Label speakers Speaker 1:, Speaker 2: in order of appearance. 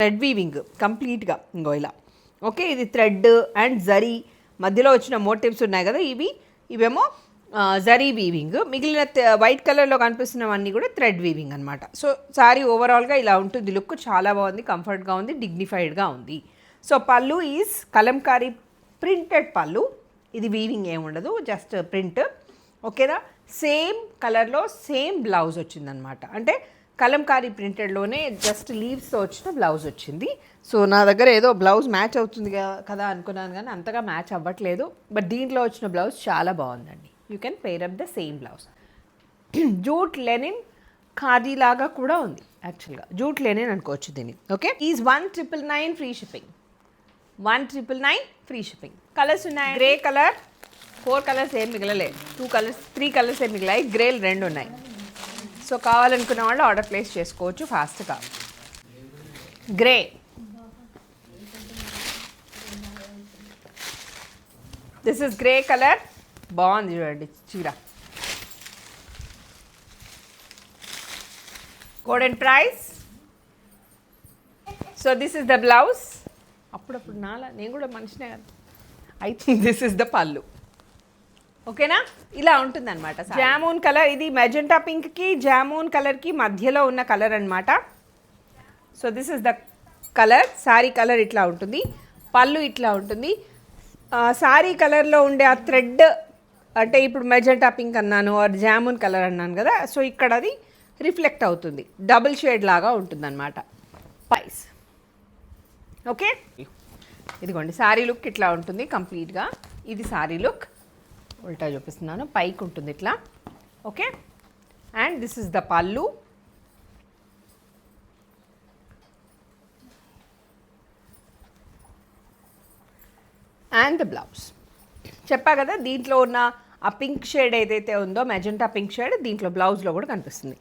Speaker 1: Thread weaving కంప్లీట్గా ఇంకో ఇలా. ఓకే, ఇది థ్రెడ్ అండ్ జరీ మధ్యలో వచ్చిన మోటివ్స్ ఉన్నాయి కదా, ఇవేమో జరీ వీవింగ్. మిగిలిన వైట్ కలర్లో కనిపిస్తున్నవన్నీ కూడా థ్రెడ్ వీవింగ్ అనమాట. సో సారీ ఓవరాల్గా ఇలా ఉంటుంది. లుక్ చాలా బాగుంది, కంఫర్ట్గా ఉంది, డిగ్నిఫైడ్గా ఉంది. సో పళ్ళు ఈజ్ కలంకారీ ప్రింటెడ్ పళ్ళు. ఇది వీవింగ్ ఏమి ఉండదు, జస్ట్ ప్రింట్. ఓకేనా, సేమ్ కలర్లో సేమ్ బ్లౌజ్ వచ్చిందనమాట. అంటే కలంకారీ ప్రింటెడ్లోనే జస్ట్ లీవ్స్తో వచ్చిన బ్లౌజ్ వచ్చింది. సో నా దగ్గర ఏదో బ్లౌజ్ మ్యాచ్ అవుతుంది కదా అనుకున్నాను, కానీ అంతగా మ్యాచ్ అవ్వట్లేదు. బట్ దీంట్లో వచ్చిన బ్లౌజ్ చాలా బాగుందండి. You can pair up the same blouse. Jute Lenin khadi లాగా కూడా ఉంది. యాక్చువల్గా జూట్ లెనిన్ అనుకోవచ్చు దీన్ని. Okay, is 1999 free shipping. 1999 free shipping. Colours ఉన్నాయి. గ్రే కలర్, 4 కలర్స్ ఏం మిగలలేదు. 3 కలర్స్ ఏం మిగిలాయి. గ్రేలు 2 ఉన్నాయి. సో కావాలనుకున్న వాళ్ళు ఆర్డర్ ప్లేస్ చేసుకోవచ్చు ఫాస్ట్గా. Grey, this is grey colour. బాగుంది చూడండి చీర. Code and price. So this is the blouse. అప్పుడప్పుడు నేను కూడా మనిషినే కదా. I think this is the పళ్ళు. ఓకేనా, ఇలా ఉంటుందన్నమాట. జామూన్ కలర్, ఇది మెజెంటా పింక్కి జామూన్ కలర్కి మధ్యలో ఉన్న కలర్ అనమాట. So this is the colour. Sorry colour ఇట్లా ఉంటుంది, పళ్ళు ఇట్లా ఉంటుంది. సారీ కలర్లో ఉండే ఆ థ్రెడ్, అంటే ఇప్పుడు మెజెంటా పింక్ అన్నాను ఆర్ జామూన్ కలర్ అన్నాను కదా, సో ఇక్కడ అది రిఫ్లెక్ట్ అవుతుంది, డబుల్ షేడ్ లాగా ఉంటుందన్నమాట. ప్రైస్. ఓకే, ఇదిగోండి సారీ లుక్ ఇట్లా ఉంటుంది కంప్లీట్గా. ఇది సారీ లుక్. ఉల్టా చూపిస్తున్నాను, పైకి ఉంటుంది ఇట్లా. Okay, and this is the పళ్ళు. And the blouse. చెప్పా కదా, దీంట్లో ఉన్న ఆ పింక్ షేడ్ ఏదైతే ఉందో మెజెంటా పింక్ షేడ్ దీంట్లో బ్లౌజ్లో కూడా కనిపిస్తుంది.